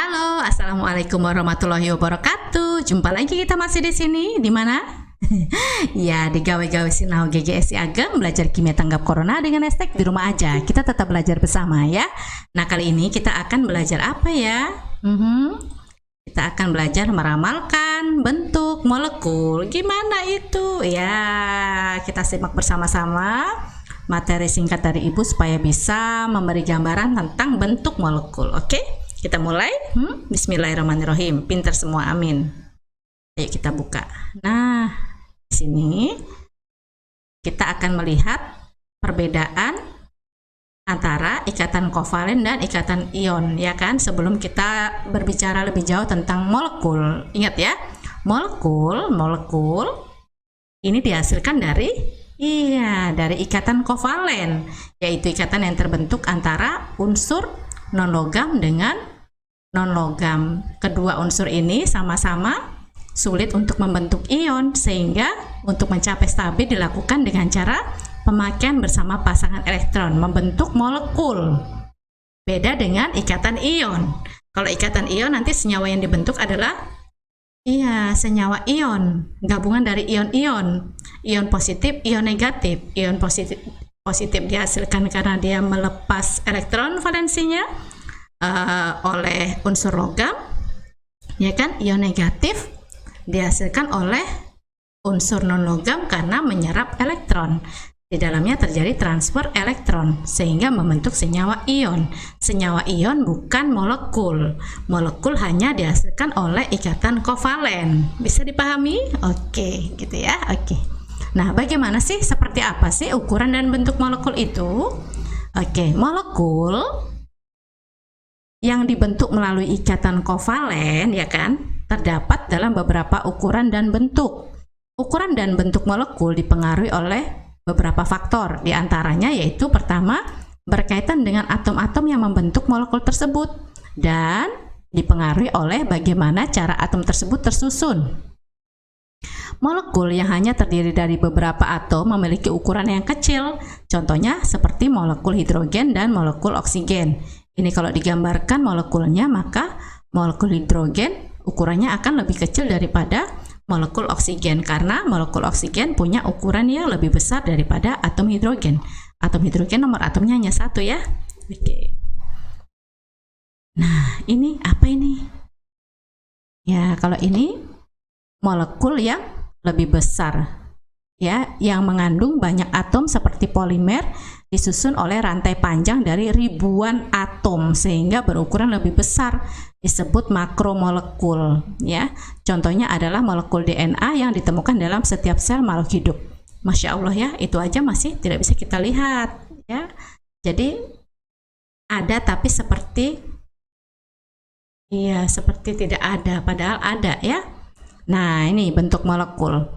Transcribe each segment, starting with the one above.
Halo, assalamualaikum warahmatullahi wabarakatuh. Jumpa lagi kita masih di sini. Di mana? Ya, di gawe-gawe sinau GGSI Ageng belajar kimia tanggap corona dengan hashtag di rumah aja. Kita tetap belajar bersama ya. Nah, kali ini kita akan belajar apa ya? Kita akan belajar meramalkan bentuk molekul. Gimana itu? Ya, kita simak bersama-sama materi singkat dari Ibu supaya bisa memberi gambaran tentang bentuk molekul. Oke? Kita mulai. Bismillahirrahmanirrahim. Pinter semua, amin. Ayo kita buka. Nah, di sini kita akan melihat perbedaan antara ikatan kovalen dan ikatan ion, ya kan? Sebelum kita berbicara lebih jauh tentang molekul, ingat ya, molekul ini dihasilkan dari ikatan kovalen, yaitu ikatan yang terbentuk antara unsur non-logam dengan non-logam. Kedua unsur ini sama-sama sulit untuk membentuk ion, sehingga untuk mencapai stabil dilakukan dengan cara pemakaian bersama pasangan elektron membentuk molekul. Beda dengan ikatan ion. Kalau ikatan ion nanti senyawa yang dibentuk adalah senyawa ion, gabungan dari ion-ion, ion positif, ion negatif. Ion positif dihasilkan karena dia melepas elektron valensinya oleh unsur logam, ya kan? Ion negatif dihasilkan oleh unsur non logam karena menyerap elektron. Di dalamnya terjadi transfer elektron sehingga membentuk senyawa ion. Senyawa ion bukan molekul. Molekul hanya dihasilkan oleh ikatan kovalen. Bisa dipahami? Oke, gitu ya. Oke. Nah, bagaimana sih, seperti apa sih ukuran dan bentuk molekul itu? Oke, molekul yang dibentuk melalui ikatan kovalen, ya kan, terdapat dalam beberapa ukuran dan bentuk. Ukuran dan bentuk molekul dipengaruhi oleh beberapa faktor, diantaranya yaitu pertama, berkaitan dengan atom-atom yang membentuk molekul tersebut, dan dipengaruhi oleh bagaimana cara atom tersebut tersusun. Molekul yang hanya terdiri dari beberapa atom memiliki ukuran yang kecil, contohnya seperti molekul hidrogen dan molekul oksigen. Ini kalau digambarkan molekulnya, maka molekul hidrogen ukurannya akan lebih kecil daripada molekul oksigen, karena molekul oksigen punya ukuran yang lebih besar daripada atom hidrogen. Atom hidrogen nomor atomnya hanya 1 ya. Oke. Nah, ini apa ini? Ya, kalau ini molekul yang lebih besar, ya, yang mengandung banyak atom seperti polimer, disusun oleh rantai panjang dari ribuan atom sehingga berukuran lebih besar, disebut makromolekul, ya. Contohnya adalah molekul DNA yang ditemukan dalam setiap sel makhluk hidup. Masya Allah ya, itu aja masih tidak bisa kita lihat, ya. Jadi ada tapi seperti tidak ada, padahal ada ya. Nah, ini bentuk molekul.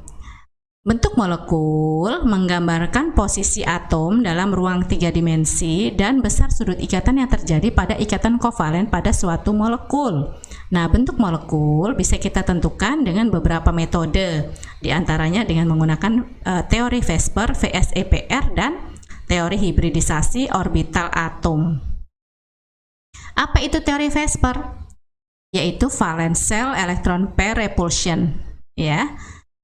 Bentuk molekul menggambarkan posisi atom dalam ruang 3 dimensi dan besar sudut ikatan yang terjadi pada ikatan kovalen pada suatu molekul. Nah, bentuk molekul bisa kita tentukan dengan beberapa metode, diantaranya dengan menggunakan teori Vespers, VSEPR, dan teori hibridisasi orbital atom. Apa itu teori Vespers? Yaitu valence shell electron pair repulsion, ya.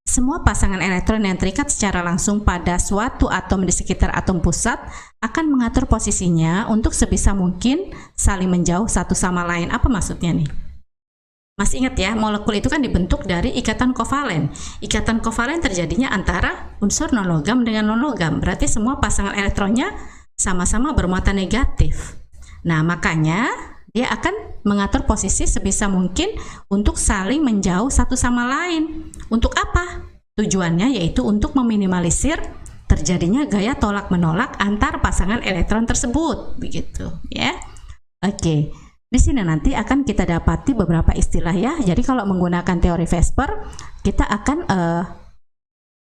Semua pasangan elektron yang terikat secara langsung pada suatu atom di sekitar atom pusat akan mengatur posisinya untuk sebisa mungkin saling menjauh satu sama lain. Apa maksudnya nih? Masih ingat ya, molekul itu kan dibentuk dari ikatan kovalen. Ikatan kovalen terjadinya antara unsur non-logam dengan non-logam. Berarti semua pasangan elektronnya sama-sama bermuatan negatif. Nah, makanya dia akan mengatur posisi sebisa mungkin untuk saling menjauh satu sama lain. Untuk apa? Tujuannya yaitu untuk meminimalisir terjadinya gaya tolak-menolak antar pasangan elektron tersebut, begitu ya. Oke. Di sini nanti akan kita dapati beberapa istilah ya. Jadi kalau menggunakan teori Vespers, kita akan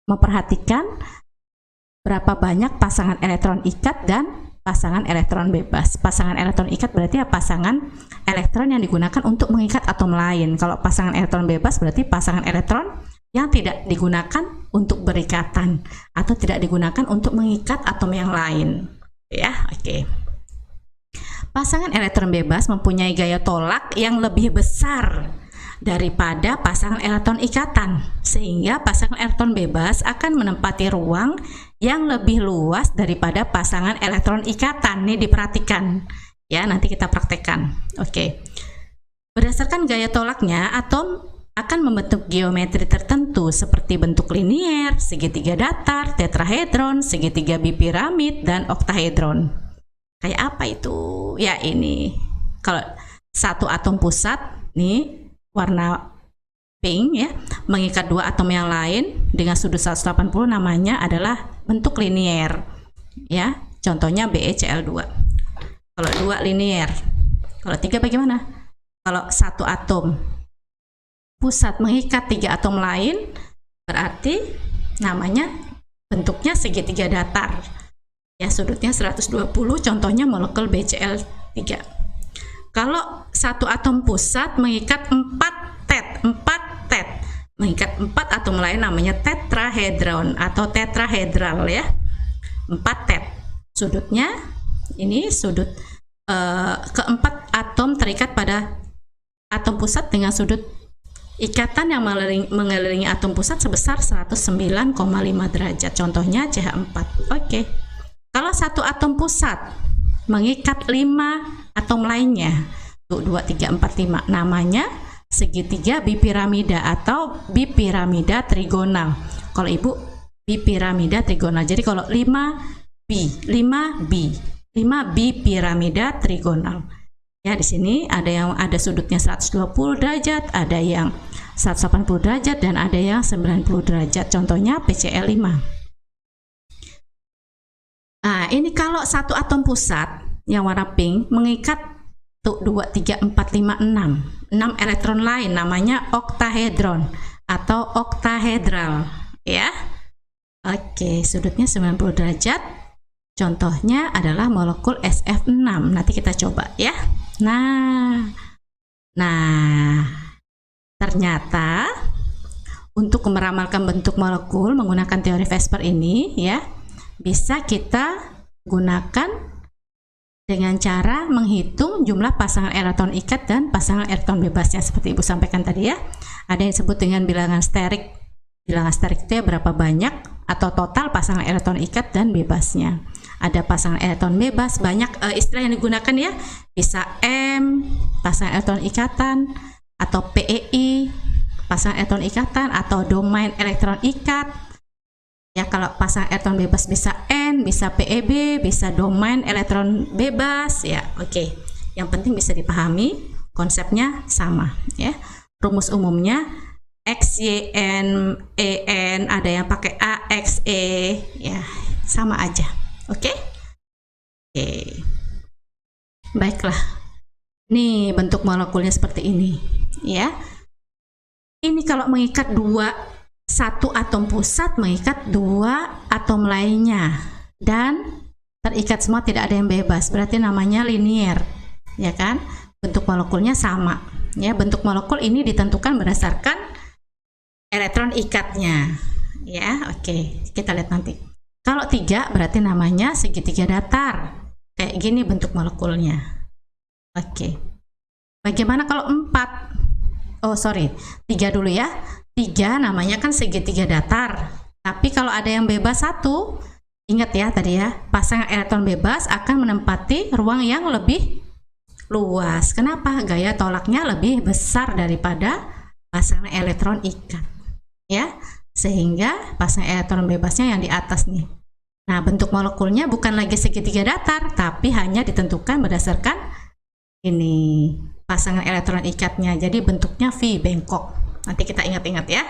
memperhatikan berapa banyak pasangan elektron ikat dan pasangan elektron bebas. Pasangan elektron ikat berarti ya pasangan elektron yang digunakan untuk mengikat atom lain. Kalau pasangan elektron bebas berarti pasangan elektron yang tidak digunakan untuk berikatan atau tidak digunakan untuk mengikat atom yang lain. Ya, oke. pasangan elektron bebas mempunyai gaya tolak yang lebih besar daripada pasangan elektron ikatan, sehingga pasangan elektron bebas akan menempati ruang yang lebih luas daripada pasangan elektron ikatan. Nih diperhatikan ya, nanti kita praktekkan. Oke. Berdasarkan gaya tolaknya, atom akan membentuk geometri tertentu seperti bentuk linier, segitiga datar, tetrahedron, segitiga bipiramid, dan oktahedron. Kayak apa itu? Ya ini. Kalau satu atom pusat nih warna pink ya, mengikat dua atom yang lain dengan sudut 180, namanya adalah bentuk linier ya. Contohnya BeCl2. Kalau 2 linier. Kalau 3 bagaimana? Kalau satu atom pusat mengikat 3 atom lain, berarti namanya bentuknya segitiga datar ya, sudutnya 120, contohnya molekul BCl3. Kalau satu atom pusat mengikat 4 tet, mengikat 4 atom lain, namanya tetrahedron atau tetrahedral ya. 4 tet. Sudutnya ini sudut keempat atom terikat pada atom pusat dengan sudut ikatan yang mengelilingi atom pusat sebesar 109,5 derajat. Contohnya CH4. Oke. Kalau satu atom pusat mengikat 5 atom lainnya, tuh 2, 3, 4, 5, namanya segitiga bipiramida atau bipiramida trigonal. Kalau ibu bipiramida trigonal. Jadi kalau 5 bipiramida trigonal. Ya, di sini ada sudutnya 120 derajat, ada yang 180 derajat, dan ada yang 90 derajat. Contohnya PCl5. Nah, ini kalau satu atom pusat yang warna pink mengikat tuh 2, 3, 4, 5, 6 elektron lain, namanya oktahedron atau oktahedral ya. Oke, sudutnya 90 derajat. Contohnya adalah molekul SF6. Nanti kita coba ya. Nah, ternyata untuk meramalkan bentuk molekul menggunakan teori Vespers ini ya, bisa kita gunakan dengan cara menghitung jumlah pasangan elektron ikat dan pasangan elektron bebasnya seperti ibu sampaikan tadi ya. Ada yang disebut dengan bilangan sterik. Bilangan sterik itu ya berapa banyak atau total pasangan elektron ikat dan bebasnya. Ada pasangan elektron bebas, banyak istilah yang digunakan ya, bisa M pasangan elektron ikatan, atau PEI pasangan elektron ikatan, atau domain elektron ikat ya. Kalau pasangan elektron bebas bisa N, bisa PEB, bisa domain elektron bebas ya. Oke, yang penting bisa dipahami, konsepnya sama ya. Rumus umumnya X, Y, N, E, N, ada yang pakai A, X, E ya, sama aja. Oke? Oke. Baiklah. Nih bentuk molekulnya seperti ini ya. Ini kalau mengikat satu atom pusat mengikat 2 atom lainnya dan terikat semua, tidak ada yang bebas, berarti namanya linier ya kan. Bentuk molekulnya sama ya. Bentuk molekul ini ditentukan berdasarkan elektron ikatnya ya. Oke, kita lihat nanti. Kalau 3 berarti namanya segitiga datar. Kayak gini bentuk molekulnya. Oke. Bagaimana kalau 4? Oh, sorry. 3 dulu ya. 3 namanya kan segitiga datar. Tapi kalau ada yang bebas 1, ingat ya tadi ya, pasangan elektron bebas akan menempati ruang yang lebih luas. Kenapa? Gaya tolaknya lebih besar daripada pasangan elektron ikat. Ya. Sehingga pasangan elektron bebasnya yang di atas nih. Nah, bentuk molekulnya bukan lagi segitiga datar, tapi hanya ditentukan berdasarkan ini pasangan elektron ikatnya. Jadi bentuknya V bengkok. Nanti kita ingat-ingat ya.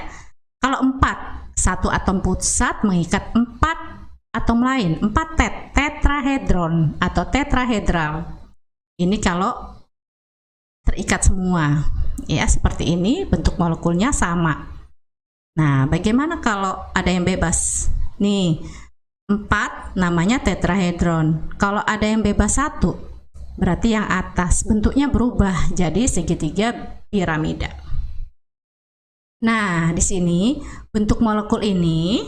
Kalau 4, satu atom pusat mengikat 4 atom lain, 4 tetrahedron atau tetrahedral. Ini kalau terikat semua ya, seperti ini bentuk molekulnya sama. Nah, bagaimana kalau ada yang bebas? Nih, 4 namanya tetrahedron. Kalau ada yang bebas 1, berarti yang atas bentuknya berubah jadi segitiga piramida. Nah, di sini bentuk molekul ini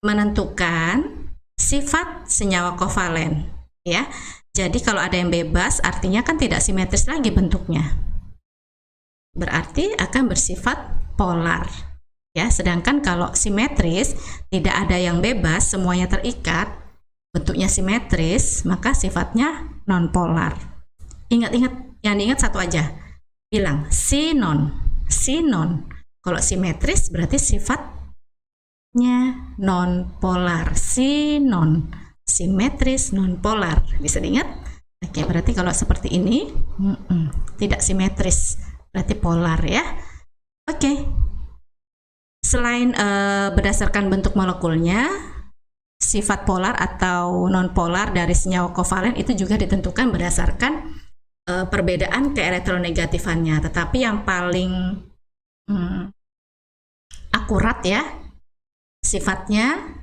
menentukan sifat senyawa kovalen. ya. Jadi kalau ada yang bebas artinya kan tidak simetris lagi bentuknya. Berarti akan bersifat polar. Ya, sedangkan kalau simetris tidak ada yang bebas, semuanya terikat, bentuknya simetris, maka sifatnya non-polar. Ingat-ingat, yang diingat satu aja. Bilang sinon. Sinon. Kalau simetris berarti sifatnya non-polar. Sinon. Simetris non-polar. Bisa diingat? Oke, berarti kalau seperti ini tidak simetris, berarti polar ya. Oke. Selain berdasarkan bentuk molekulnya, sifat polar atau non-polar dari senyawa kovalen itu juga ditentukan berdasarkan perbedaan keelektronegatifannya. Tetapi yang paling akurat ya, sifatnya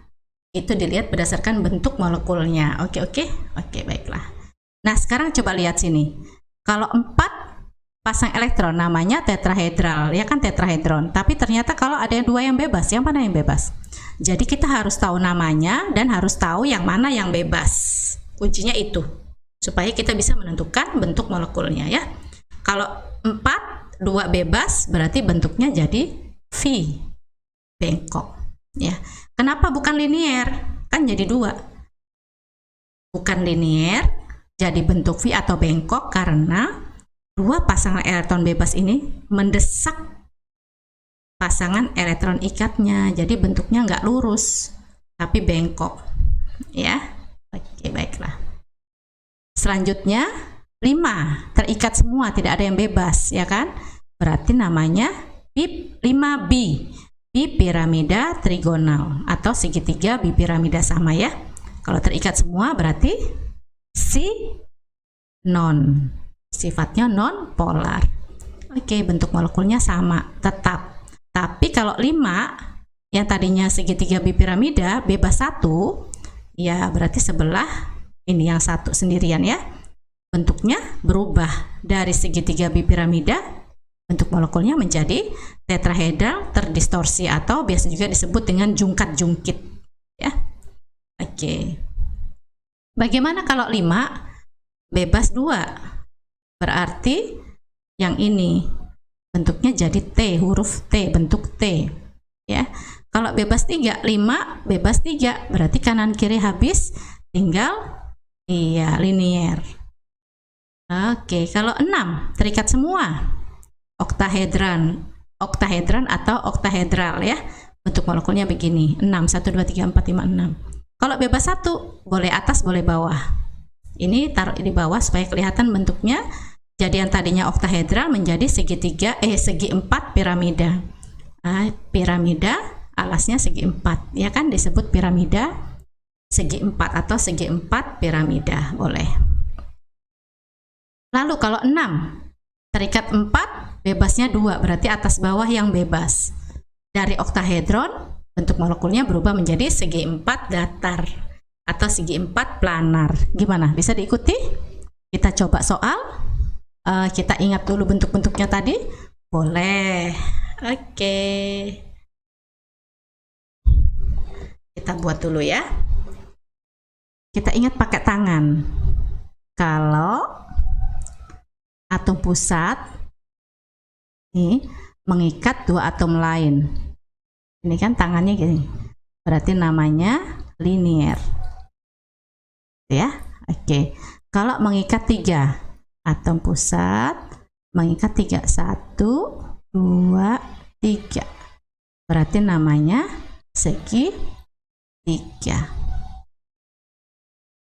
itu dilihat berdasarkan bentuk molekulnya. Oke, baiklah. Nah, sekarang coba lihat sini. Kalau 4 pasang elektron namanya tetrahedral, ya kan tetrahedron. Tapi ternyata kalau ada 2 yang bebas, yang mana yang bebas? Jadi kita harus tahu namanya dan harus tahu yang mana yang bebas. Kuncinya itu. Supaya kita bisa menentukan bentuk molekulnya ya. Kalau 4, 2 bebas berarti bentuknya jadi V, bengkok. Ya, kenapa bukan linier? Kan jadi 2. Bukan linier, jadi bentuk V atau bengkok karena 2 pasangan elektron bebas ini mendesak pasangan elektron ikatnya. Jadi bentuknya nggak lurus, tapi bengkok. Ya, oke baiklah. Selanjutnya 5 terikat semua, tidak ada yang bebas, ya kan? Berarti namanya 5B. Bipiramida trigonal atau segitiga bipiramida sama ya. Kalau terikat semua berarti non, sifatnya non polar. Oke, bentuk molekulnya sama tetap. Tapi kalau 5 yang tadinya segitiga bipiramida bebas 1, ya berarti sebelah ini yang 1 sendirian ya. Bentuknya berubah dari segitiga bipiramida, bentuk molekulnya menjadi tetrahedral terdistorsi atau biasa juga disebut dengan jungkat-jungkit ya. Oke. Bagaimana kalau 5 bebas 2? Berarti yang ini bentuknya jadi T, huruf T, bentuk T ya. Kalau bebas 3, 5 bebas 3 berarti kanan kiri habis, tinggal linier. Oke, kalau 6 terikat semua, oktahedran atau oktahedral ya. Bentuk molekulnya begini, 6, 1, 2, 3, 4, 5, 6. Kalau bebas 1, boleh atas boleh bawah. Ini taruh di bawah supaya kelihatan bentuknya. Jadi yang tadinya oktahedral menjadi segi 4 piramida. Piramida alasnya segi 4, ya kan disebut piramida segi 4 atau segi 4 piramida, boleh. Lalu kalau 6 terikat 4, bebasnya 2, berarti atas bawah yang bebas. Dari oktahedron, bentuk molekulnya berubah menjadi segi 4 datar atau segi 4 planar. Gimana? Bisa diikuti? Kita coba soal. Kita ingat dulu bentuk-bentuknya tadi. Boleh. Oke. Kita buat dulu ya. Kita ingat pakai tangan. Kalau atom pusat ini mengikat 2 atom lain, ini kan tangannya gini, berarti namanya linier ya. Oke. Kalau mengikat 3 atom pusat, mengikat 3, 1, 2, 3, berarti namanya segitiga,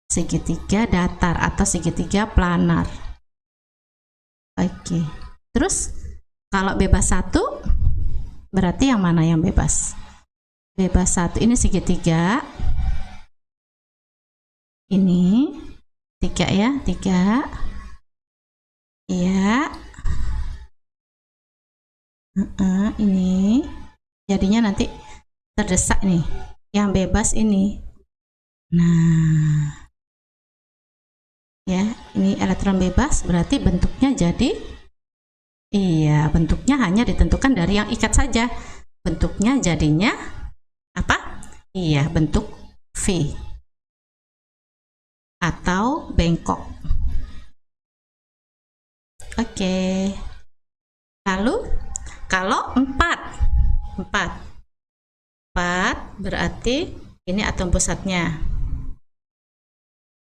segitiga datar atau segitiga planar. Oke. Terus kalau bebas 1 berarti yang mana yang bebas? Bebas 1 ini segitiga. Ini 3 ya, 3. Iya. Ini jadinya nanti terdesak nih. Yang bebas ini. Nah. Ya, ini elektron bebas berarti bentuknya jadi bentuknya hanya ditentukan dari yang ikat saja. Bentuknya jadinya apa? Bentuk V atau bengkok. Oke. Lalu kalau 4 berarti ini atom pusatnya.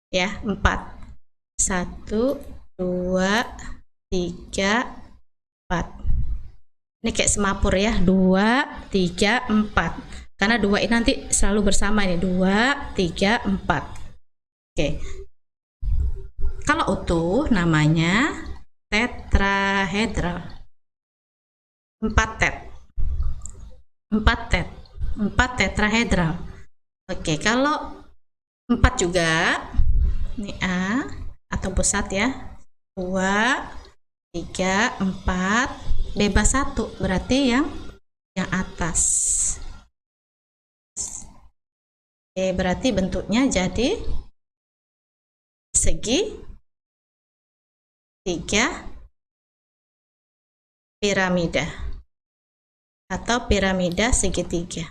Ya, 4. 1, 2, 3, 4. Ini kayak semapur ya, 2, 3, 4. Karena 2 ini nanti selalu bersama ini, 2, 3, 4. Oke. Kalau utuh namanya tetrahedral. 4 tetrahedral. Oke, kalau 4 juga ini A atom pusat ya, 2, 3, 4, bebas 1 berarti yang atas. Oke, berarti bentuknya jadi segi 3 piramida atau piramida segitiga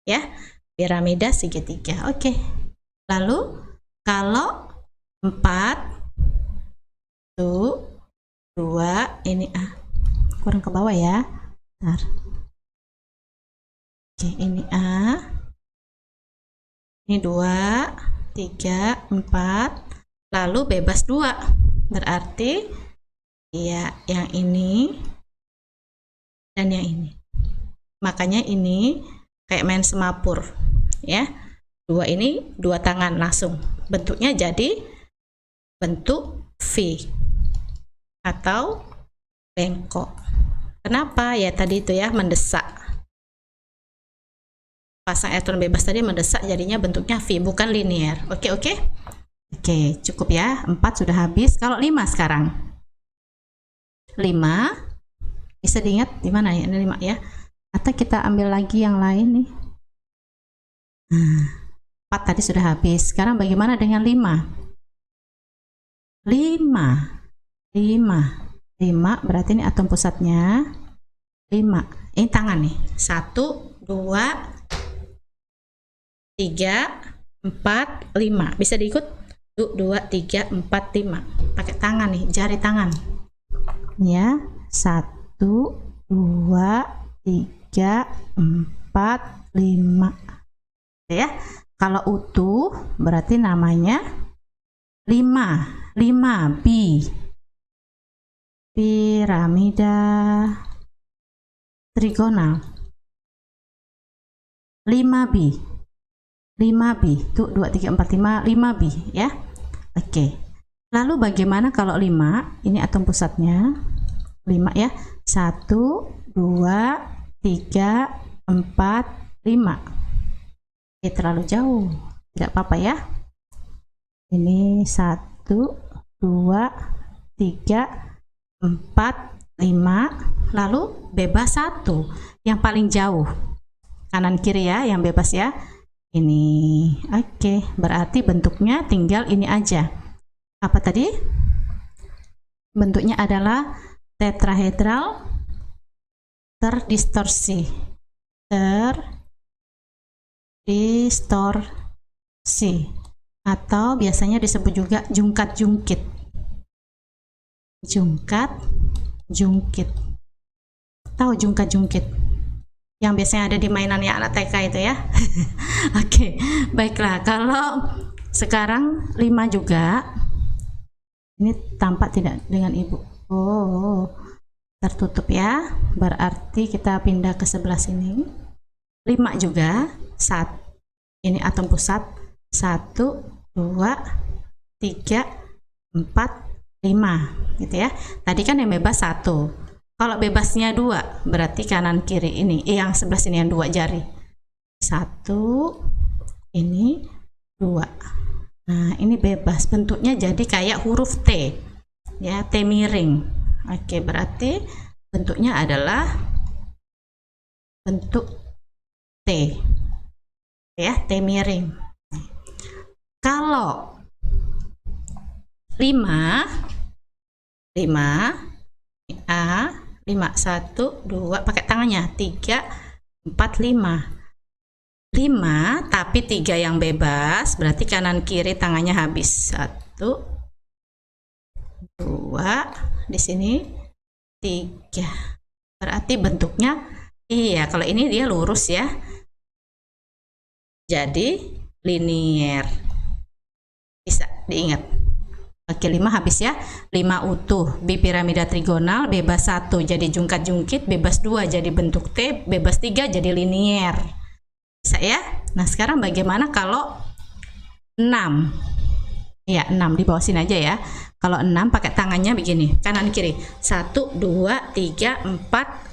ya, piramida segitiga. Oke. Lalu kalau 4 tuh 2 ini kurang ke bawah ya. Bentar. Oke, ini A. Ini 2, 3, 4. Lalu bebas 2. Berarti ya yang ini dan yang ini. Makanya ini kayak main semapur ya. 2 ini 2 tangan langsung. Bentuknya jadi bentuk V atau bengkok. Kenapa? Ya tadi itu ya, mendesak. Pasang elektron bebas tadi mendesak, jadinya bentuknya V, bukan linear. Oke. Oke, cukup ya. 4 sudah habis. Kalau 5 sekarang. 5 bisa diingat di mana ya? Ini 5 ya. Atau kita ambil lagi yang lain nih. 4 tadi sudah habis. Sekarang bagaimana dengan 5? 5 berarti ini atom pusatnya 5. Ini tangan nih. 1, 2, 3, 4, 5. Bisa diikut? 1, 2, 3, 4, 5. Pakai tangan nih, jari tangan. Ya, 1, 2, 3, 4, 5. Ya. Kalau utuh berarti namanya 5 B. Piramida trigonal. 5B. Tuh 2, 3, 4, 5, 5B ya. Oke. Lalu bagaimana kalau 5? Ini atom pusatnya 5 ya. 1, 2, 3, 4, 5. Terlalu jauh. Tidak apa-apa ya. Ini 1, 2, 3, 4, 5. Lalu bebas 1. Yang paling jauh. Kanan kiri ya, yang bebas ya. Ini. Oke, berarti bentuknya tinggal ini aja. Apa tadi? Bentuknya adalah tetrahedral terdistorsi. Atau biasanya disebut juga jungkat-jungkit. Jungkat-jungkit. Tahu jungkat-jungkit? Yang biasanya ada di mainannya anak TK itu ya. Oke, baiklah. Kalau sekarang 5 juga. Ini tampak tidak dengan ibu? Oh, tertutup ya. Berarti kita pindah ke sebelah sini. 5 juga. Ini atom pusat. 1, 2, 3, 4, 5 gitu ya. Tadi kan yang bebas 1. Kalau bebasnya 2 berarti kanan kiri ini yang sebelah sini yang 2 jari. 1, ini 2. Nah, ini bebas. Bentuknya jadi kayak huruf T. Ya, T miring. Oke, berarti bentuknya adalah bentuk T. Ya, T miring. Kalau 5 A 5 1 2 pakai tangannya 3 4 5 5 tapi 3 yang bebas, berarti kanan kiri tangannya habis. 1 2 di sini 3. Berarti bentuknya iya, kalau ini dia lurus ya. Jadi linier. Bisa diingat. Oke, 5 habis ya. 5 utuh, bipiramida trigonal, bebas 1 jadi jungkat-jungkit, bebas 2 jadi bentuk T, bebas 3 jadi linier. Bisa ya? Nah, sekarang bagaimana kalau 6? Ya, 6 di bawah sini aja ya. Kalau 6 pakai tangannya begini, kanan kiri. 1 2 3 4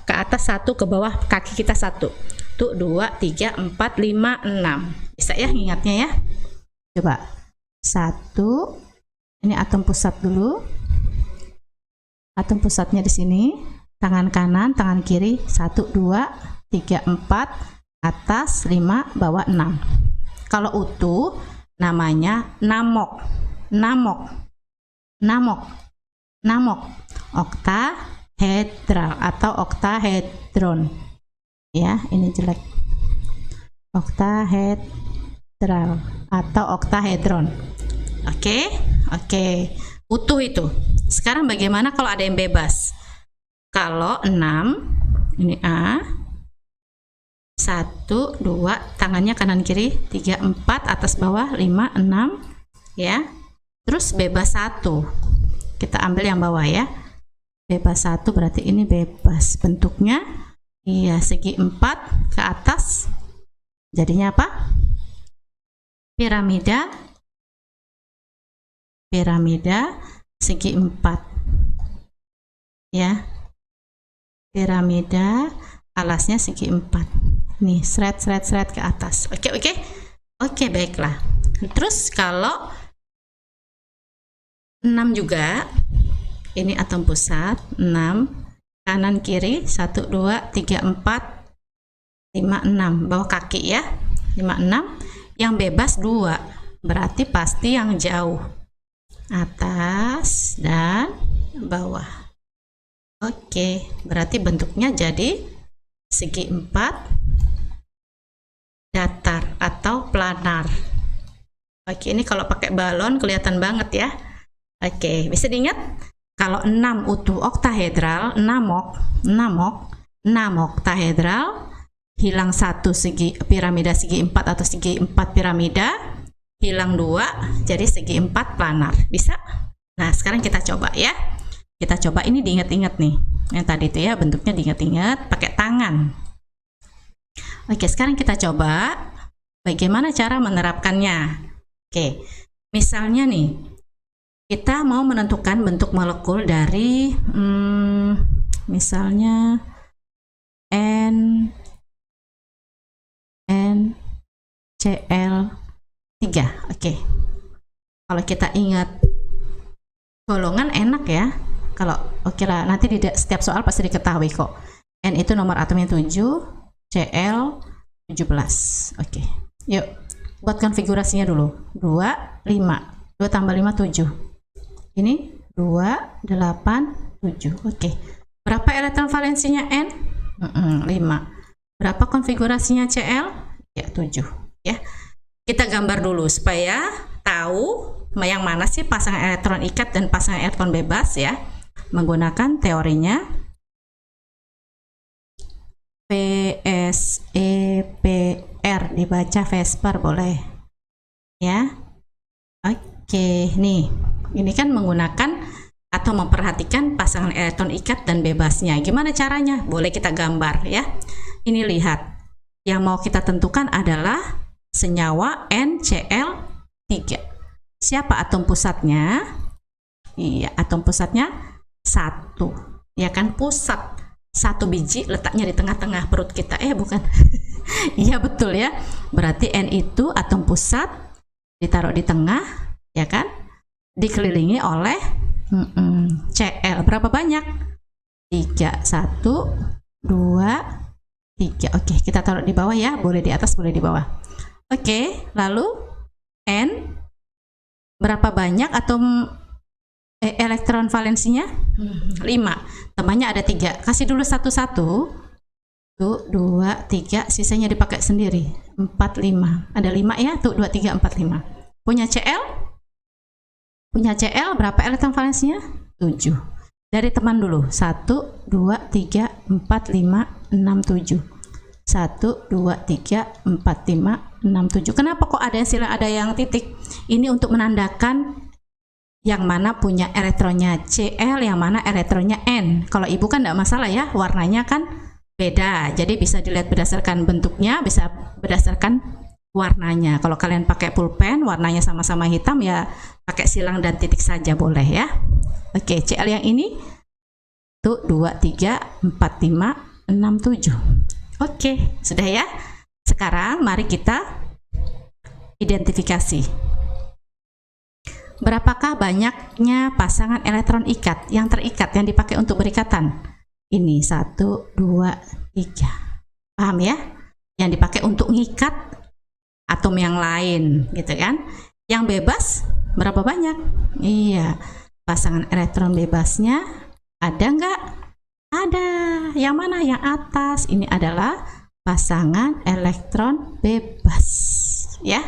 ke atas, 1 ke bawah, kaki kita 1. 1 2 3 4 5 6. Bisa ya ingatnya ya? Coba. 1, ini atom pusat dulu. Atom pusatnya di sini. Tangan kanan, tangan kiri. 1 2 3 4. Atas 5, bawah 6. Kalau utuh namanya namok. Oktahedral atau oktahedron. Ya, ini jelek. Oktahedral atau oktahedron. Oke. Utuh itu. Sekarang bagaimana kalau ada yang bebas? Kalau 6, ini A. 1 2 tangannya kanan kiri, 3 4 atas bawah, 5 6 ya. Terus bebas 1 kita ambil yang bawah ya. Bebas 1 berarti ini bebas, bentuknya iya segi 4 ke atas, jadinya apa? Piramida segi 4 ya. Piramida alasnya segi 4 nih, seret ke atas. Oke, baiklah. Terus kalau 6 juga, ini atom pusat 6, kanan kiri 1 2 3 4 5 6, bawah kaki ya 5 6, yang bebas 2, berarti pasti yang jauh, atas dan bawah. Oke, berarti bentuknya jadi segi 4 datar atau planar. Oke, ini kalau pakai balon kelihatan banget ya. Oke, bisa diingat kalau 6 utuh oktahedral, oktahedral, hilang 1 segi piramida segi 4 atau segi 4 piramida, hilang 2 jadi segi 4 planar. Bisa? Nah, sekarang kita coba ya. Kita coba, ini diingat-ingat nih. Yang tadi itu ya bentuknya diingat-ingat pakai tangan. Oke, sekarang kita coba bagaimana cara menerapkannya. Oke, misalnya nih, kita mau menentukan bentuk molekul dari misalnya NCl3. Oke, kalau kita ingat golongan enak ya. Kalau oke lah, nanti di setiap soal pasti diketahui kok. N itu nomor atomnya 7, Cl 17. Oke. Yuk, buat konfigurasinya dulu. 2 5. 2 tambah 5 7. Ini 2 8 7. Oke. Berapa elektron valensinya N? 5. Berapa konfigurasinya Cl? Ya, 7, ya. Kita gambar dulu supaya tahu yang mana sih pasangan elektron ikat dan pasangan elektron bebas ya. Menggunakan teorinya VSEPR, dibaca Vesper boleh ya. Oke, nih ini kan menggunakan atau memperhatikan pasangan elektron ikat dan bebasnya. Gimana caranya? Boleh kita gambar ya. Ini lihat, yang mau kita tentukan adalah senyawa NCl3. Siapa atom pusatnya? Iya, atom pusatnya 1 ya kan, pusat 1 biji letaknya di tengah-tengah perut kita, bukan. Iya betul ya, berarti N itu atom pusat ditaruh di tengah ya kan, dikelilingi oleh Cl. Berapa banyak? 3, 1 2 3. Oke, kita taruh di bawah ya, boleh di atas boleh di bawah. Oke, lalu N berapa banyak atom elektron valensinya? 5. Temannya ada 3. Kasih dulu satu-satu. Tuh 2, 3, sisanya dipakai sendiri. 4, 5. Ada 5 ya? Tuh 2, 3, 4, 5. Punya CL? Punya CL berapa elektron valensinya? 7. Dari teman dulu. 1, 2, 3, 4, 5, 6, 7. 1, 2, 3, 4, 5, 6, 7. Kenapa kok ada yang silang, ada yang titik? Ini untuk menandakan yang mana punya elektronnya Cl, yang mana elektronnya N. Kalau ibu kan tidak masalah ya, warnanya kan beda, jadi bisa dilihat berdasarkan bentuknya, bisa berdasarkan warnanya. Kalau kalian pakai pulpen warnanya sama-sama hitam ya pakai silang dan titik saja boleh ya. Oke, Cl yang ini tuh 2, 3, 4, 5, 6, 7. Oke, sudah ya. Sekarang mari kita identifikasi. Berapakah banyaknya pasangan elektron ikat yang terikat yang dipakai untuk berikatan? Ini 1, 2, 3. Paham ya? Yang dipakai untuk ngikat atom yang lain, gitu kan? Yang bebas berapa banyak? Iya, pasangan elektron bebasnya ada nggak? Ada. Yang mana? Yang atas. Ini adalah pasangan elektron bebas. Ya,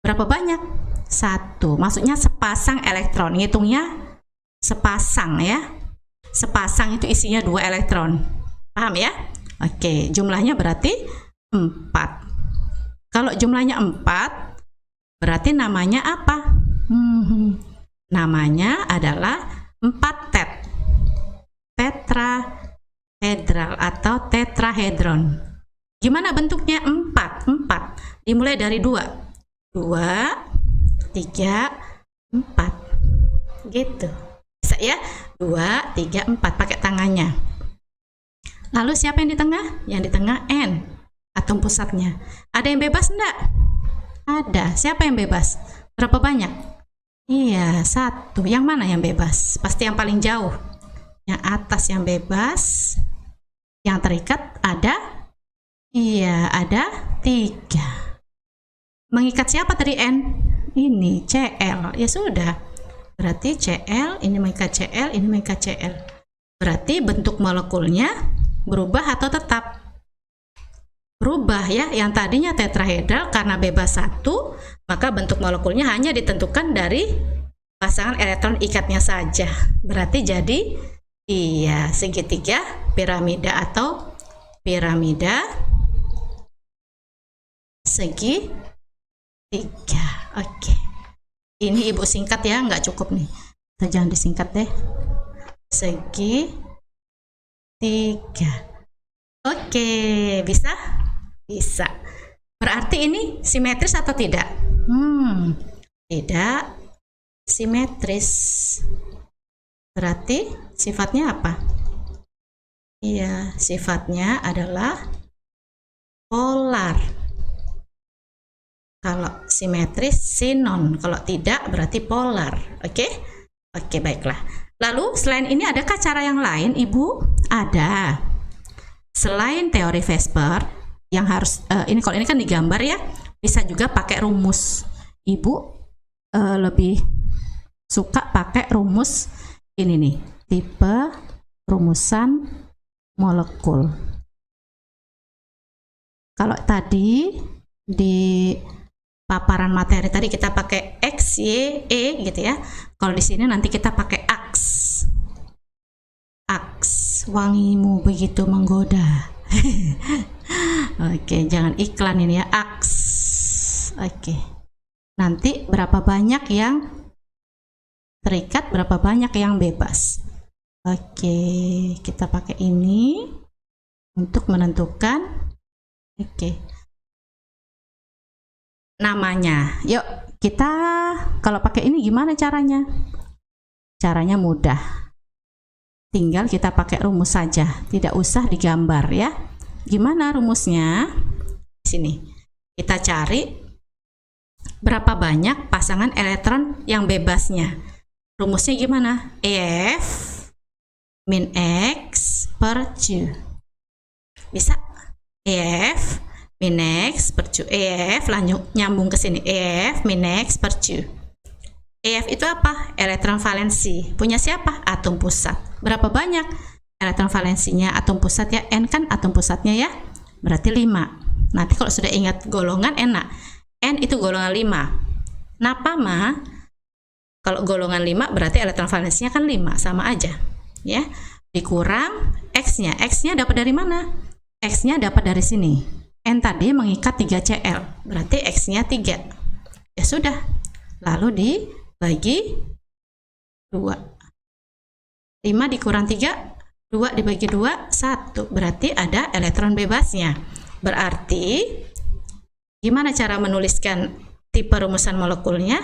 berapa banyak? 1, maksudnya sepasang elektron, ngitungnya sepasang ya. Sepasang itu isinya 2 elektron, paham ya? Oke, jumlahnya berarti 4. Kalau jumlahnya 4, berarti namanya apa? Namanya adalah 4 tetrahedral atau tetrahedron. Gimana bentuknya? 4 dimulai dari 2, 3, 4 gitu, bisa ya. 2, 3, 4 pakai tangannya. Lalu siapa yang di tengah? Yang di tengah N, atom pusatnya. Ada yang bebas enggak? Ada. Siapa yang bebas? Berapa banyak? Iya, 1. Yang mana yang bebas? Pasti yang paling jauh. Yang atas yang bebas. Yang terikat ada? Iya, ada 3. Mengikat siapa tadi N? Ini Cl, ya sudah, berarti Cl ini mengikat Cl, ini mengikat Cl, berarti bentuk molekulnya berubah atau tetap? Berubah ya. Yang tadinya tetrahedral karena bebas 1, maka bentuk molekulnya hanya ditentukan dari pasangan elektron ikatnya saja, berarti jadi iya segitiga piramida atau piramida segitiga. Oke, ini ibu singkat ya, nggak cukup nih, jangan disingkat deh. Segitiga. Oke, bisa? Bisa. Berarti ini simetris atau tidak? Tidak simetris. Berarti sifatnya apa? Iya, sifatnya adalah polar. Kalau simetris sinon, kalau tidak berarti polar. Oke? Oke, baiklah. Lalu selain ini adakah cara yang lain, Ibu? Ada. Selain teori Vespers yang harus ini, kalau ini kan digambar ya, bisa juga pakai rumus. Ibu lebih suka pakai rumus ini nih, tipe rumusan molekul. Kalau tadi di paparan materi tadi kita pakai X, Y, E gitu ya. Kalau di sini nanti kita pakai aks. Aks, wangimu begitu menggoda. Oke, jangan iklan ini ya, aks. Oke. Nanti berapa banyak yang terikat, berapa banyak yang bebas. Oke, kita pakai ini untuk menentukan namanya. Yuk, kita kalau pakai ini gimana caranya? Caranya mudah. Tinggal kita pakai rumus saja, tidak usah digambar ya. Gimana rumusnya? Di sini. Kita cari berapa banyak pasangan elektron yang bebasnya. Rumusnya gimana? EF min X per Q. Bisa? EF min X per Q. EF lanjut nyambung ke sini. EF min X per Q. EF itu apa? Elektron valensi. Punya siapa? Atom pusat. Berapa banyak elektron valensinya atom pusat ya? N kan atom pusatnya ya. berarti 5. Nanti kalau sudah ingat golongan enak. N itu golongan 5. Kenapa, Ma? Kalau golongan 5 berarti elektron valensinya kan 5, sama aja. Ya. Dikurang X-nya. X-nya dapat dari mana? X-nya dapat dari sini. N tadi mengikat 3Cl, berarti X-nya 3. Ya sudah. Lalu dibagi 2. 5 dikurang 3, 2 dibagi 2, 1. Berarti ada elektron bebasnya. Berarti gimana cara menuliskan tipe rumusan molekulnya?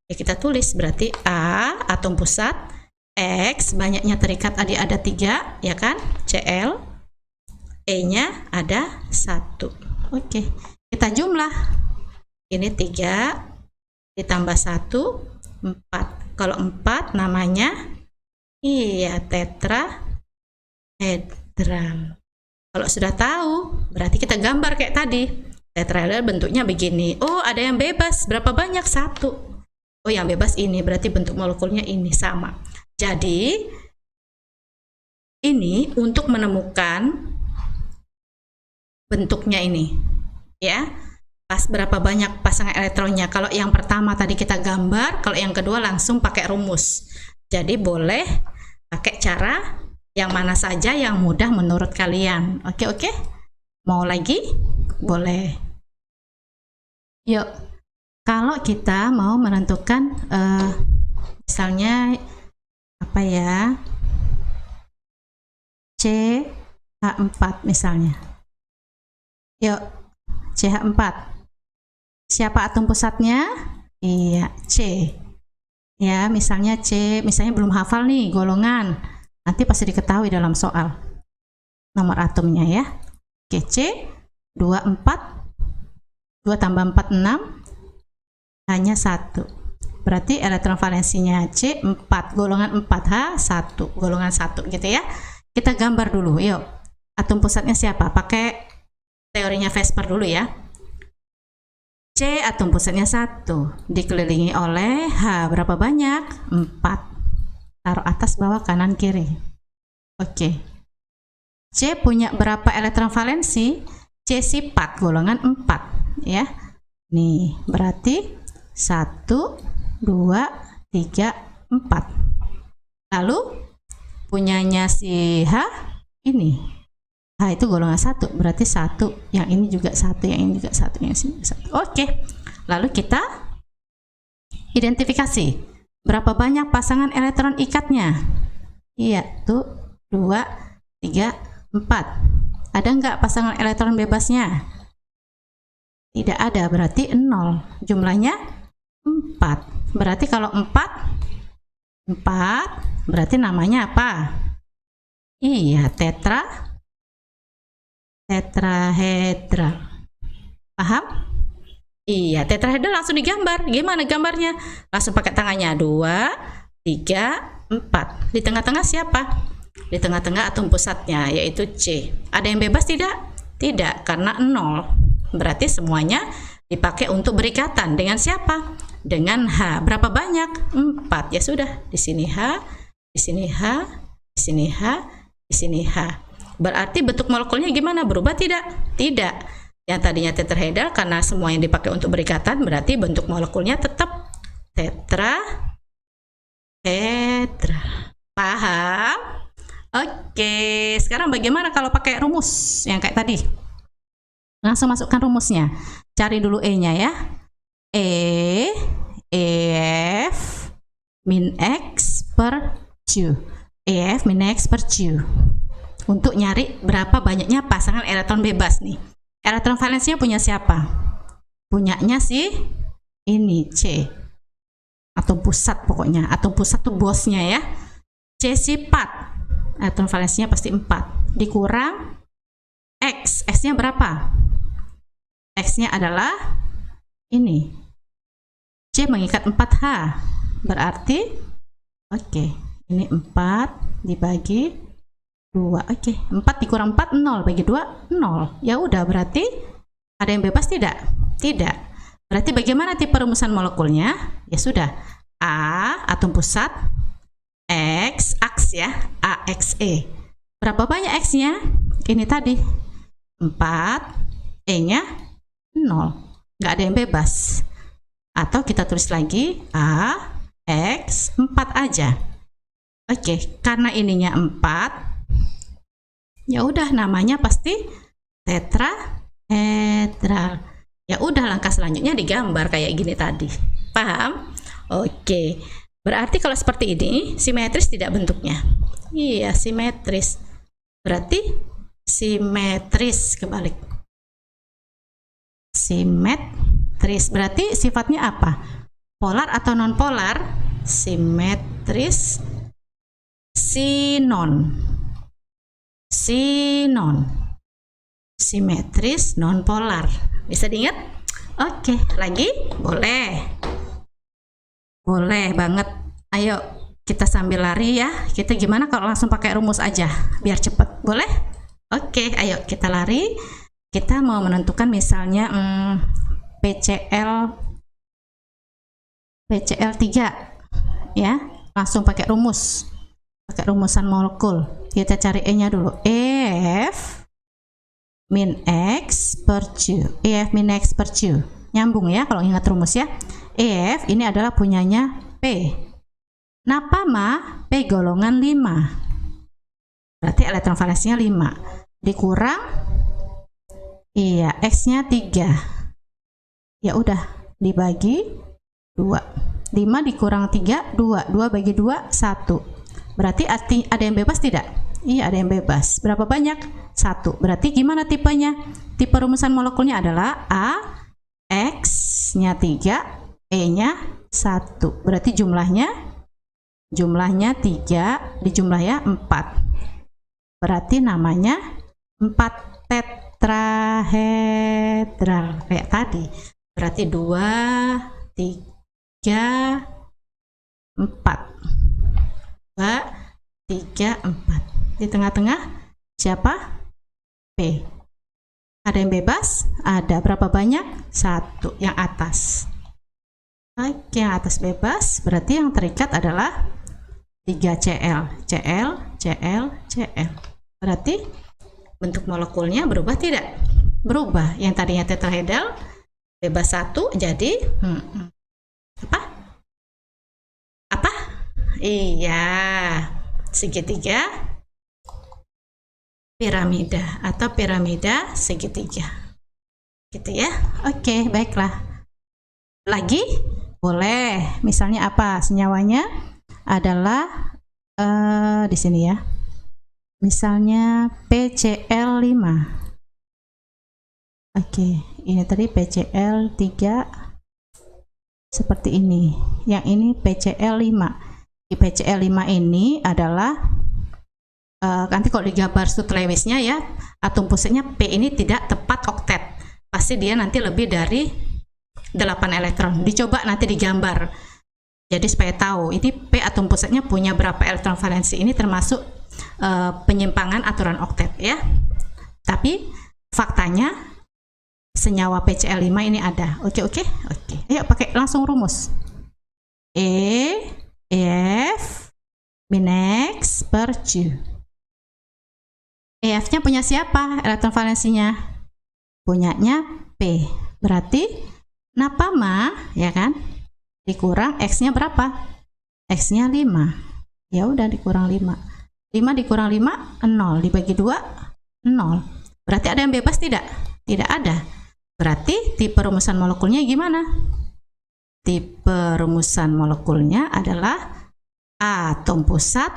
Ya kita tulis, berarti A atom pusat, X banyaknya terikat ada 3, ya kan? Cl, E-nya ada 1. Oke, kita jumlah. Ini 3 ditambah 1, 4. Kalau 4 namanya tetrahedral. Kalau sudah tahu, berarti kita gambar kayak tadi. Tetrahedral bentuknya begini. Oh, ada yang bebas. Berapa banyak? 1. Oh, yang bebas ini. Berarti bentuk molekulnya ini sama. Jadi, ini untuk menemukan bentuknya ini. Ya. Pas berapa banyak pasangan elektronnya. Kalau yang pertama tadi kita gambar, kalau yang kedua langsung pakai rumus. Jadi boleh pakai cara yang mana saja yang mudah menurut kalian. Oke. Mau lagi? Boleh. Yuk. Kalau kita mau menentukan misalnya apa ya? CH4 misalnya. Yuk, CH4. Siapa atom pusatnya? Iya, C. Ya, misalnya C, misalnya belum hafal nih golongan. Nanti pasti diketahui dalam soal. Nomor atomnya ya. Oke, C 24. 2 tambah 4 6. Hanya 1. Berarti elektron valensinya C 4, golongan 4H1, golongan 1 gitu ya. Kita gambar dulu, yuk. Atom pusatnya siapa? Pakai teorinya Vesper dulu ya. C atom pusatnya 1, dikelilingi oleh H berapa banyak? 4. Taruh atas, bawah, kanan, kiri. Oke. C punya berapa elektron valensi? C sifat golongan 4 ya. Nih, berarti 1 2 3 4. Lalu punyanya si H ini. H itu golongan 1, berarti 1, yang ini juga 1, yang ini juga 1, yang ini juga 1. Oke, lalu kita identifikasi berapa banyak pasangan elektron ikatnya. Iya, tuh 2, 3, 4. Ada nggak pasangan elektron bebasnya? Tidak ada, berarti 0. Jumlahnya 4. Berarti kalau 4, berarti namanya apa? Iya, tetrahedral. Paham? Iya, tetrahedral langsung digambar. Gimana gambarnya? Langsung pakai tangannya. 2, 3, 4. Di tengah-tengah siapa? Di tengah-tengah atom pusatnya, yaitu C. Ada yang bebas tidak? Tidak, karena 0. Berarti semuanya dipakai untuk berikatan. Dengan siapa? Dengan H. Berapa banyak? 4. Ya sudah, di sini H, di sini H, di sini H, di sini H. Berarti bentuk molekulnya gimana? Berubah tidak? Tidak. Yang tadinya tetrahedral karena semua yang dipakai untuk berikatan, berarti bentuk molekulnya tetap tetrahedral. Paham? Oke, sekarang bagaimana kalau pakai rumus yang kayak tadi? Langsung masukkan rumusnya. Cari dulu E-nya ya. EF min X per Q. EF min X per Q. Untuk nyari berapa banyaknya pasangan elektron bebas nih. Elektron valensinya punya siapa? Punyanya si ini C. Atom pusat pokoknya. Atom pusat tuh bosnya ya. C sifat. Elektron valensinya pasti 4. Dikurang X. X-nya berapa? X-nya adalah ini. C mengikat 4H. Berarti oke, ini 4 dibagi 2. Oke, 4 dikurang 4 0, bagi 2 0. Ya udah, berarti ada yang bebas tidak? Tidak. Berarti bagaimana tipe rumusan molekulnya? Ya sudah. A atom pusat, X aks ya, AXE. Berapa banyak X-nya? Ini tadi. 4, E-nya 0. Nggak ada yang bebas. Atau kita tulis lagi A, X, 4 aja. Oke, karena ininya 4, ya udah namanya pasti tetrahedral. Ya udah, langkah selanjutnya digambar kayak gini tadi. Paham? Oke. Berarti kalau seperti ini simetris tidak bentuknya? Iya, simetris. Berarti simetris, kebalik. Simetris berarti sifatnya apa? Polar atau non polar? Simetris. Sinon. Simetris non polar. Bisa diingat? Oke, lagi? Boleh banget. Ayo kita sambil lari ya. Kita gimana kalau langsung pakai rumus aja biar cepet? Boleh? Oke, ayo kita lari. Kita mau menentukan misalnya PCl 3 ya. Langsung pakai rumusan molekul. Kita cari E-nya dulu. EF min X per Q. EF min X per Q. Nyambung ya kalau ingat rumus ya. EF ini adalah punyanya P. Napa mah? P golongan 5. Berarti elektron valensinya 5. Dikurang X-nya 3. Ya udah, dibagi 2. 5 dikurang 3, 2. 2 bagi 2, 1. Berarti ada yang bebas tidak? Iya, ada yang bebas. Berapa banyak? 1. Berarti gimana tipenya? Tipe rumusan molekulnya adalah A, X-nya 3, E-nya 1. Berarti jumlahnya 3, dijumlah ya 4. Berarti namanya 4 tetrahedral kayak tadi. Berarti 2, 3, 4. 2, 3, 4. Di tengah-tengah siapa? P. Ada yang bebas? Ada. Berapa banyak? 1. Yang atas. Oke, yang atas bebas. Berarti yang terikat adalah 3Cl. Cl. Berarti bentuk molekulnya berubah tidak? Berubah. Yang tadinya tetrahedral bebas 1 jadi apa? Iya, segitiga piramida atau piramida segitiga. Gitu ya. Oke, baiklah. Lagi? Boleh. Misalnya apa? Senyawanya adalah di sini ya. Misalnya PCl 5. Oke, ini tadi PCl 3 seperti ini. Yang ini PCl 5. Di PCl 5 ini adalah nanti kalau digambar Sutlewisnya ya, atom pusatnya P ini tidak tepat oktet. Pasti dia nanti lebih dari 8 elektron. Dicoba nanti digambar. Jadi supaya tahu ini P atom pusatnya punya berapa elektron valensi. Ini termasuk penyimpangan aturan oktet ya. Tapi faktanya senyawa PCl 5 ini ada. Oke. Ayo pakai langsung rumus. EF min X per Q. EF-nya punya siapa elektron valensinya? Punyanya P. Berarti napa mah ya kan? Dikurang X-nya berapa? X-nya 5. Ya udah dikurang 5. 5 dikurang 5 0, dibagi 2 0. Berarti ada yang bebas tidak? Tidak ada. Berarti tipe rumusan molekulnya gimana? Tipe rumusan molekulnya adalah atom pusat,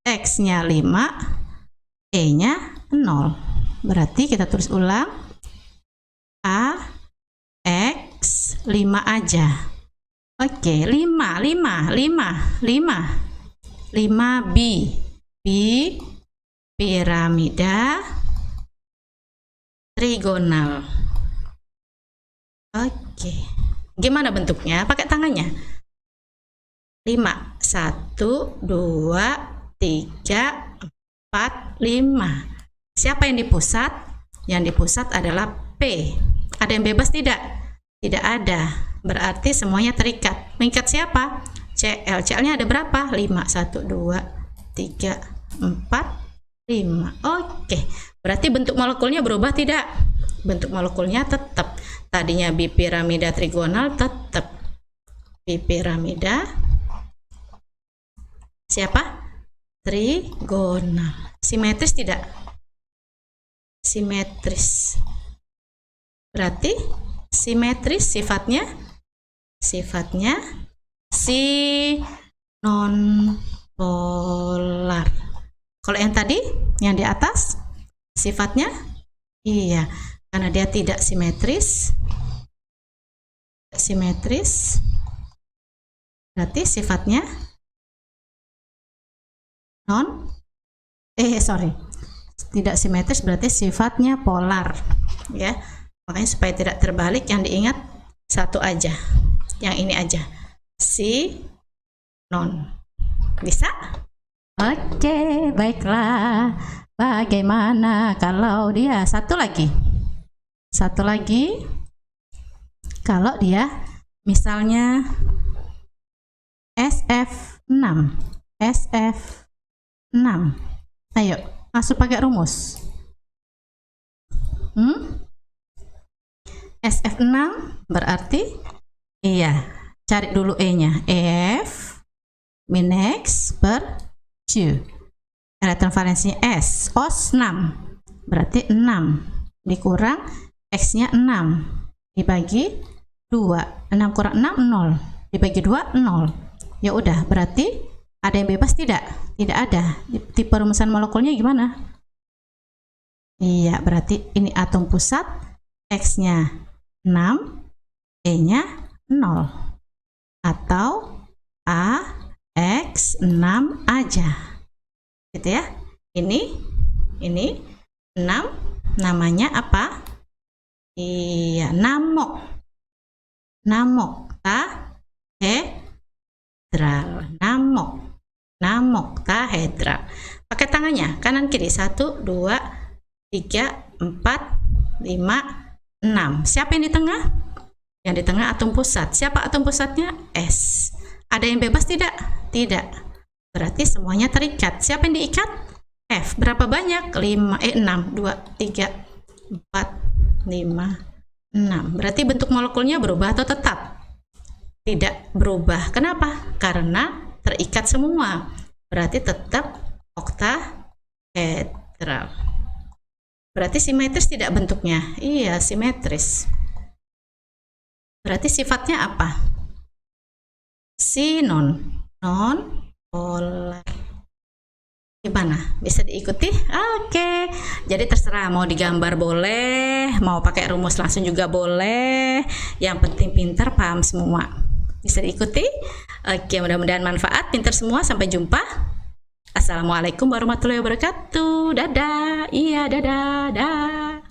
X-nya 5, E-nya 0. Berarti kita tulis ulang A, X, 5 aja. Oke, 5 B piramida trigonal. Oke. Gimana bentuknya? Pakai tangannya. 5. 1, 2, 3, 4, 5. Siapa yang di pusat? Yang di pusat adalah P. Ada yang bebas tidak? Tidak ada. Berarti semuanya terikat. Mengikat siapa? Cl. Cl-nya ada berapa? 5. 1, 2, 3, 4, 5. Oke. Berarti bentuk molekulnya berubah tidak? Bentuk molekulnya tetap. Tadinya bipiramida trigonal tetap bipiramida siapa? Trigonal. Simetris tidak? Simetris. Berarti simetris sifatnya non polar. Kalau yang tadi yang di atas sifatnya iya, karena dia tidak simetris. Berarti sifatnya tidak simetris, berarti sifatnya polar ya. Makanya supaya tidak terbalik yang diingat satu aja, yang ini aja, non. Bisa? Oke, baiklah. Bagaimana kalau dia satu lagi kalau dia misalnya SF6. Ayo masuk pakai rumus. SF6 berarti iya, cari dulu E nya, F min X per Q. Elektron valensinya S, OS 6 berarti 6 dikurang X nya 6 dibagi 2, 6 kurang 6 0 dibagi 2 0. Ya udah, berarti ada yang bebas tidak? Tidak ada. Tipe rumusan molekulnya gimana? Iya, berarti ini atom pusat, X nya 6, E nya 0, atau AX6 aja gitu ya. Ini 6 namanya apa? Iya, namok tahedral. Namok tahedral. Pakai tangannya kanan kiri, 1 2 3 4 5 6. Siapa yang di tengah? Yang di tengah atom pusat. Siapa atom pusatnya? S. Ada yang bebas tidak? Tidak. Berarti semuanya terikat. Siapa yang diikat? F. Berapa banyak? 6 2 3 4 5 6. Berarti bentuk molekulnya berubah atau tetap? Tidak berubah. Kenapa? Karena terikat semua. Berarti tetap oktahedral. Berarti simetris tidak bentuknya? Iya, simetris. Berarti sifatnya apa? Non polar. Gimana? Bisa diikuti? Oke. Jadi terserah, mau digambar boleh, mau pakai rumus langsung juga boleh. Yang penting pintar, paham semua. Bisa diikuti? Oke, mudah-mudahan manfaat, pintar semua. Sampai jumpa. Assalamualaikum warahmatullahi wabarakatuh. Dadah. Iya, dadah. Dah.